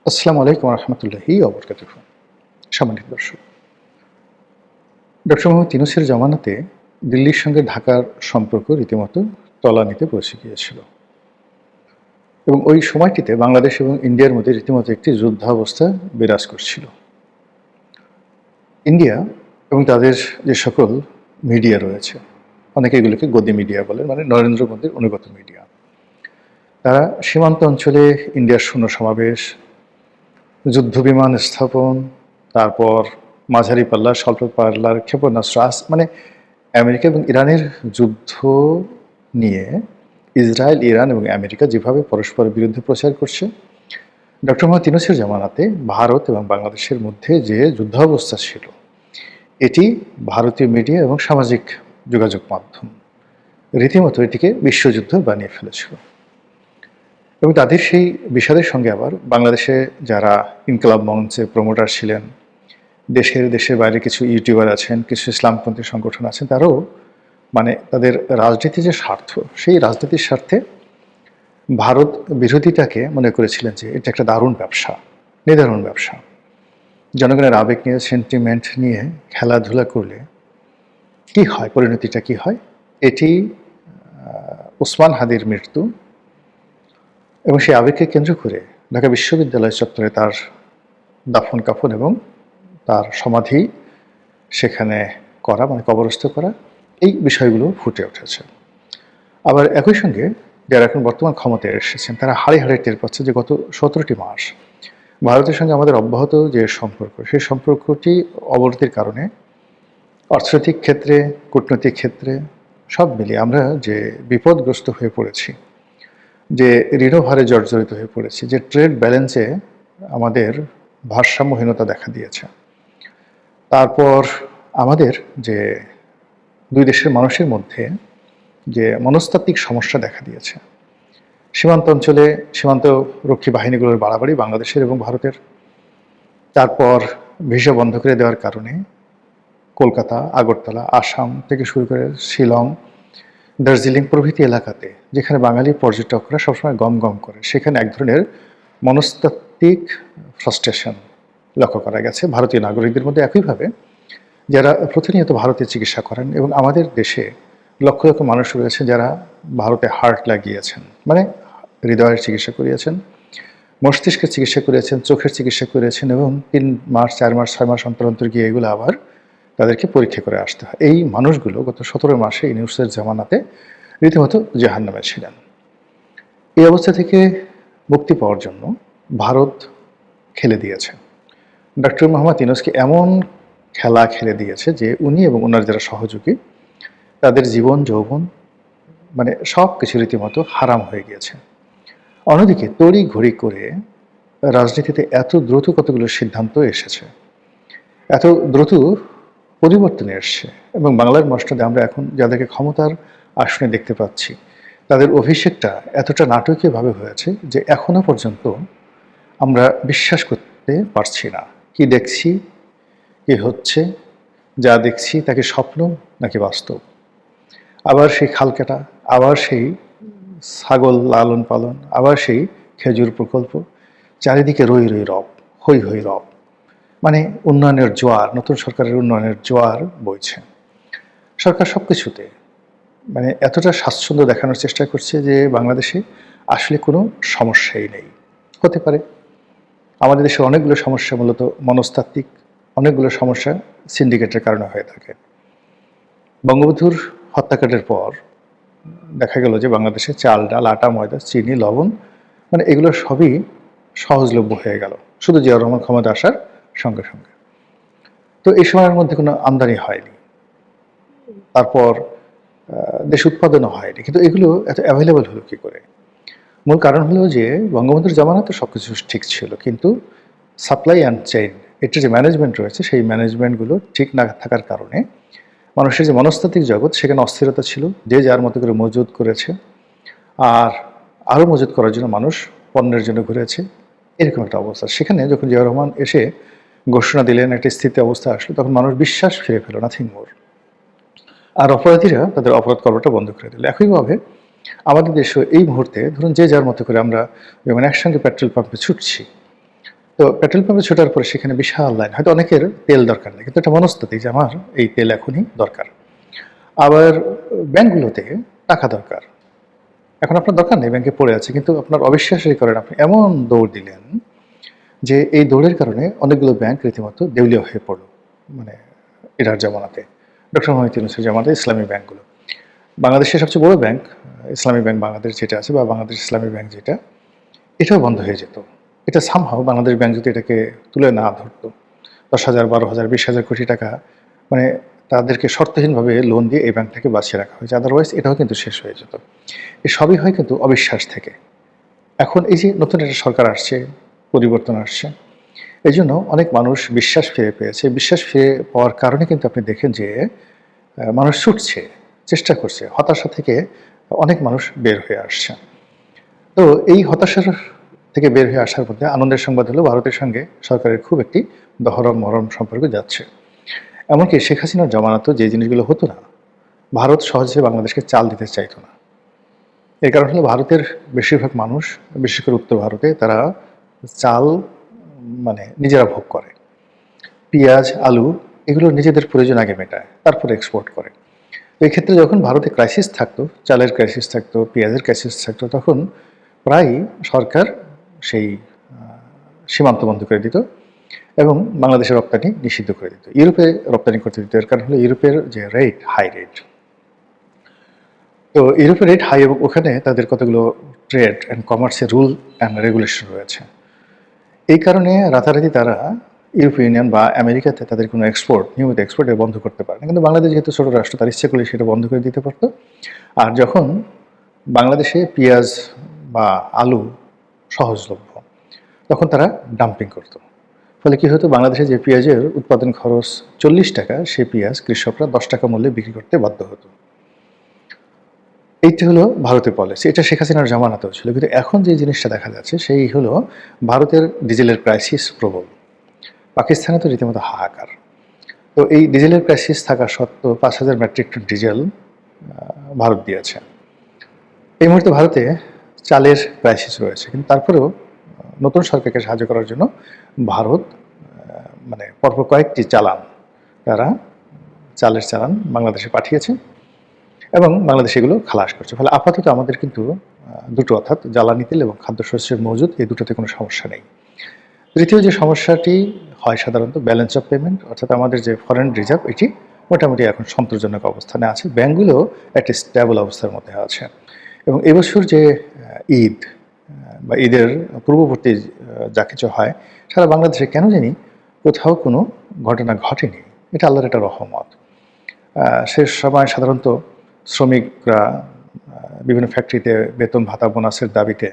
আসসালামু আলাইকুম রহমতুল্লাহি ওবরকাতুহু। সম্মানিত দর্শক, ডক্টর মোহাম্মদ ইউনূসের জামানাতে দিল্লির সঙ্গে ঢাকার সম্পর্ক রীতিমতো তলানিতে পৌঁছে গিয়েছিল এবং ওই সময়টিতে বাংলাদেশ এবং ইন্ডিয়ার মধ্যে রীতিমতো একটি যুদ্ধাবস্থা বিরাজ করছিল। ইন্ডিয়া এবং তাদের যে সকল মিডিয়া রয়েছে, অনেকে এগুলোকে গদি মিডিয়া বলে, মানে নরেন্দ্র মোদীর অনুগত মিডিয়া, তারা সীমান্ত অঞ্চলে ইন্ডিয়ার সৈন্য সমাবেশ, যুদ্ধবিমান স্থাপন, তারপর মাঝারি পাল্লার, স্বল্প পাল্লার ক্ষেপণাস্ত্র, মানে আমেরিকা এবং ইরানের যুদ্ধ নিয়ে ইসরায়েল, ইরান এবং আমেরিকা যেভাবে পরস্পরের বিরুদ্ধে প্রচার করছে, ডক্টর মোহাম্মদ ইউনূসের জামানাতে ভারত এবং বাংলাদেশের মধ্যে যে যুদ্ধাবস্থা ছিল, এটি ভারতীয় মিডিয়া এবং সামাজিক যোগাযোগ মাধ্যম রীতিমতো এটিকে বিশ্বযুদ্ধ বানিয়ে ফেলেছিল। এবং তাদের সেই বিষাদের সঙ্গে আবার বাংলাদেশে যারা ইনকলাব মঞ্চে প্রমোটার ছিলেন, দেশের বাইরে কিছু ইউটিউবার আছেন, কিছু ইসলামপন্থী সংগঠন আছেন, তারাও মানে তাদের রাজনীতির যে স্বার্থ, সেই রাজনীতির স্বার্থে ভারত বিরোধিতাকে মনে করেছিলেন যে এটা একটা দারুণ ব্যবসা, নিদারুণ ব্যবসা। জনগণের আবেগ নিয়ে, সেন্টিমেন্ট নিয়ে খেলাধুলা করলে কি হয়, পরিণতিটা কি হয়, এটি ওসমান হাদির মৃত্যু এবং সেই আবেগকে কেন্দ্র করে ঢাকা বিশ্ববিদ্যালয় চত্বরে তার দাফন কাফন এবং তার সমাধি সেখানে করা, মানে কবরস্থ করা, এই বিষয়গুলো ফুটে উঠেছে। আবার একই সঙ্গে যারা এখন বর্তমান ক্ষমতায় এসেছেন, তারা হাড়ে হাড়ে টের পাচ্ছে যে গত 17টি মাস ভারতের সঙ্গে আমাদের অব্যাহত যে সম্পর্ক, সেই সম্পর্কটি অবনতির কারণে অর্থনৈতিক ক্ষেত্রে, কূটনৈতিক ক্ষেত্রে সব মিলিয়ে আমরা যে বিপদগ্রস্ত হয়ে পড়েছি, যে ঋণভারে জর্জরিত হয়ে পড়েছি, যে ট্রেড ব্যালেন্সে আমাদের ভারসাম্যহীনতা দেখা দিয়েছে। তারপর আমাদের যে দুই দেশের মানুষের মধ্যে যে মনস্তাত্ত্বিক সমস্যা দেখা দিয়েছে, সীমান্ত অঞ্চলে সীমান্তরক্ষী বাহিনীগুলোর বাড়াবাড়ি বাংলাদেশের এবং ভারতের, তারপর ভিসা বন্ধ করে দেওয়ার কারণে কলকাতা, আগরতলা, আসাম থেকে শুরু করে শিলং, দার্জিলিং প্রভৃতি এলাকাতে যেখানে বাঙালি পর্যটকরা সবসময় গম গম করে, সেখানে এক ধরনের মনস্তাত্ত্বিক ফ্রাস্ট্রেশন লক্ষ্য করা গেছে ভারতীয় নাগরিকদের মধ্যে। একইভাবে যারা প্রতিনিয়ত ভারতে চিকিৎসা করেন, এবং আমাদের দেশে লক্ষ লক্ষ মানুষ রয়েছে যারা ভারতে হার্ট লাগিয়েছেন, মানে হৃদয়ের চিকিৎসা করিয়েছেন, মস্তিষ্কের চিকিৎসা করিয়েছেন, চোখের চিকিৎসা করিয়েছেন, এবং 3 মাস, 4 মাস, 6 মাস অন্তর অন্তর গিয়ে এগুলো আবার তাদেরকে পরীক্ষা করে আসতে হয়। এই মানুষগুলো গত 17 মাসে ইউনূসের জামানাতে রীতিমতো জাহান্নামে ছিলেন। এই অবস্থা থেকে মুক্তি পাওয়ার জন্য ভারত খেলে দিয়েছে, ডক্টর মোহাম্মদ ইউনূসকে এমন খেলা খেলে দিয়েছে যে উনি এবং ওনার যারা সহযোগী, তাদের জীবন যৌবন মানে সব কিছু রীতিমতো হারাম হয়ে গিয়েছে। অন্যদিকে তড়ি ঘড়ি করে রাজনীতিতে এত দ্রুত কতগুলো সিদ্ধান্ত এসেছে, এত দ্রুত পরিবর্তনে এসছে, এবং বাংলার মসনদে আমরা এখন যাদেরকে ক্ষমতার আসনে দেখতে পাচ্ছি, তাদের অভিষেকটা এতটা নাটকীয়ভাবে হয়েছে যে এখনো পর্যন্ত আমরা বিশ্বাস করতে পারছি না। কি দেখছি, কি হচ্ছে, যা দেখছি তাকে স্বপ্ন নাকি বাস্তব। আবার সেই খাল কাটা, আবার সেই ছাগল লালন পালন, আবার সেই খেজুর প্রকল্প, চারিদিকে রই রই রব, হই হই রব, মানে উন্নয়নের জোয়ার, নতুন সরকারের উন্নয়নের জোয়ার বইছে। সরকার সব কিছুতে মানে এতটা স্বাচ্ছন্দ্য দেখানোর চেষ্টা করছে যে বাংলাদেশে আসলে কোনো সমস্যাই নেই। হতে পারে আমাদের দেশের অনেকগুলো সমস্যা মূলত মনস্তাত্ত্বিক, অনেকগুলো সমস্যা সিন্ডিকেটের কারণে হয়ে থাকে। বঙ্গবন্ধুর হত্যাকাণ্ডের পর দেখা গেল যে বাংলাদেশে চাল, ডাল, আটা, ময়দা, চিনি, লবণ, মানে এগুলো সবই সহজলভ্য হয়ে গেল শুধু জিয়াউর রহমান ক্ষমতা আসার সঙ্গে সঙ্গে। তো এই সময়ের মধ্যে কোনো আমদানি হয়নি, তারপর দেশ উৎপাদনও হয়নি, কিন্তু এগুলো এত অ্যাভেলেবল হলো কী করে? মূল কারণ হলো যে বঙ্গবন্ধুর জামানাতে সব কিছু ঠিক ছিল, কিন্তু সাপ্লাই অ্যান্ড চেইন, এটার যে ম্যানেজমেন্ট রয়েছে, সেই ম্যানেজমেন্টগুলো ঠিক না থাকার কারণে মানুষের যে মনস্তাত্ত্বিক জগৎ, সেখানে অস্থিরতা ছিল, যে যার মতো করে মজুদ করেছে, আর আরও মজুদ করার জন্য মানুষ পণ্যের জন্য ঘুরেছে, এরকম একটা অবস্থা। সেখানে যখন জিয়াউর রহমান এসে ঘোষণা দিলেন, একটা স্থিতি অবস্থা আসলো, তখন মানুষ বিশ্বাস ফিরে পেল, নাথিং মোর। আর অপরাধীরা তাদের অপরাধ করাটা বন্ধ করে দিল। একইভাবে আমাদের দেশে এই মুহূর্তে ধরুন যে যার মতো করে আমরা যেমন একসঙ্গে পেট্রোল পাম্পে ছুটছি, তো পেট্রোল পাম্পে ছোটার পরে সেখানে বিশাল লাইন, হয়তো অনেকের তেল দরকার নেই, কিন্তু একটা মনস্তাতি যে আমার এই তেল এখনই দরকার। আবার ব্যাংকগুলোতে টাকা দরকার, এখন আপনার দরকার নেই, ব্যাংকে পড়ে আছে, কিন্তু আপনার অবিশ্বাসই করেন, আপনি এমন দৌড় দিলেন যে এই দৌড়ের কারণে অনেকগুলো ব্যাংক রীতিমতো দেউলিয়া হয়ে পড়লো, মানে এটার জামানাতে, ডক্টর মোহাম্মদ ইউনূসের জামানাতে ইসলামী ব্যাংকগুলো। বাংলাদেশের সবচেয়ে বড় ব্যাংক ইসলামী ব্যাংক বাংলাদেশ যেটা আছে, বা বাংলাদেশ ইসলামী ব্যাংক যেটা, এটাও বন্ধ হয়ে যেত। এটা সামহাও বাংলাদেশ ব্যাংক যদি এটাকে তুলে না ধরতো, 10,000, 12,000, 20,000 কোটি টাকা মানে তাদেরকে শর্তহীনভাবে লোন দিয়ে এই ব্যাংকটাকে বাঁচিয়ে রাখা হয়েছে, আদারওয়াইজ এটাও কিন্তু শেষ হয়ে যেত। এই সবই হয় কিন্তু অবিশ্বাস থেকে। এখন এই যে নতুন একটা সরকার আসছে, পরিবর্তন আসছে, এই জন্য অনেক মানুষ বিশ্বাস ফিরে পেয়েছে। বিশ্বাস ফিরে পাওয়ার কারণে কিন্তু আপনি দেখেন যে মানুষ ছুটছে, চেষ্টা করছে, হতাশা থেকে অনেক মানুষ বের হয়ে আসছে। তো এই হতাশার থেকে বের হয়ে আসার মধ্যে আনন্দের সংবাদ হলো ভারতের সঙ্গে সরকারের খুব একটি দহরম মরম সম্পর্ক যাচ্ছে। এমনকি শেখ হাসিনার জমানাতেও যে জিনিসগুলো হতো না, ভারত সহজে বাংলাদেশকে চাল দিতে চাইতো না। এর কারণ হলো ভারতের বেশিরভাগ মানুষ, বিশেষ করে উত্তর ভারতে, তারা চাল মানে নিজেরা ভোগ করে, পেঁয়াজ, আলু এগুলো নিজেদের প্রয়োজন আগে মেটায়, তারপরে এক্সপোর্ট করে। তো এই ক্ষেত্রে যখন ভারতে ক্রাইসিস থাকতো, চালের ক্রাইসিস থাকতো, পেঁয়াজের ক্রাইসিস থাকতো, তখন প্রায় সরকার সেই সীমান্ত বন্ধ করে দিত এবং বাংলাদেশের রপ্তানি নিষিদ্ধ করে দিত, ইউরোপে রপ্তানি করতে দিত। এর কারণ হলো ইউরোপের যে রেট, হাই রেট। তো ইউরোপের রেট হাই এবং ওখানে তাদের কতগুলো ট্রেড অ্যান্ড কমার্সের রুল অ্যান্ড রেগুলেশন রয়েছে। এই কারণে রাতারাতি তারা ইউরোপীয় ইউনিয়ন বা আমেরিকাতে তাদের কোনো এক্সপোর্ট, নিয়মিত এক্সপোর্ট বন্ধ করতে পারে না। কিন্তু বাংলাদেশ যেহেতু ছোটো রাষ্ট্র, তার ইচ্ছে করলে সেটা বন্ধ করে দিতে পারতো। আর যখন বাংলাদেশে পেঁয়াজ বা আলু সহজলভ্য, তখন তারা ডাম্পিং করতো। ফলে কী হতো, বাংলাদেশে যে পেঁয়াজের উৎপাদন খরচ 40 টাকা, সেই পেঁয়াজ কৃষকরা 10 টাকা মূল্যে বিক্রি করতে বাধ্য হতো। এইটা হলো ভারতের পলিসি, এটা শেখ হাসিনার জামানাতেও ছিল। কিন্তু এখন যে জিনিসটা দেখা যাচ্ছে সেই হলো ভারতের ডিজেলের ক্রাইসিস প্রবল, পাকিস্তানে তো রীতিমতো হাহাকার। তো এই ডিজেলের ক্রাইসিস থাকা সত্ত্বেও 5,000 মেট্রিক টন ডিজেল ভারত দিয়েছে। এই মুহূর্তে ভারতে চালের ক্রাইসিস রয়েছে, কিন্তু তারপরেও নতুন সরকারকে সাহায্য করার জন্য ভারত মানে পরপর কয়েকটি চালান, তারা চালের চালান বাংলাদেশে পাঠিয়েছে এবং বাংলাদেশ এগুলো খালাস করছে। ফলে আপাতত আমাদের কিন্তু দুটো, অর্থাৎ জ্বালানি তেল এবং খাদ্যশস্যের মজুদ, এই দুটোতে কোনো সমস্যা নেই। তৃতীয় যে সমস্যাটি হয় সাধারণত ব্যালেন্স অফ পেমেন্ট, অর্থাৎ আমাদের যে ফরেন রিজার্ভ, এটি মোটামুটি এখন সন্তোষজনক অবস্থানে আছে, ব্যাংকগুলো একটা স্ট্যাবল অবস্থার মধ্যে আছে। এবং এবছর যে ঈদ বা ঈদের পূর্ববর্তী যা কিছু হয়, সারা বাংলাদেশে কেন জানি কোথাও কোনো ঘটনা ঘটেনি। এটা আল্লাহর একটা রহমত। সে সময় সাধারণত শ্রমিকরা বিভিন্ন ফ্যাক্টরিতে বেতন ভাতা বোনাসের দাবিতে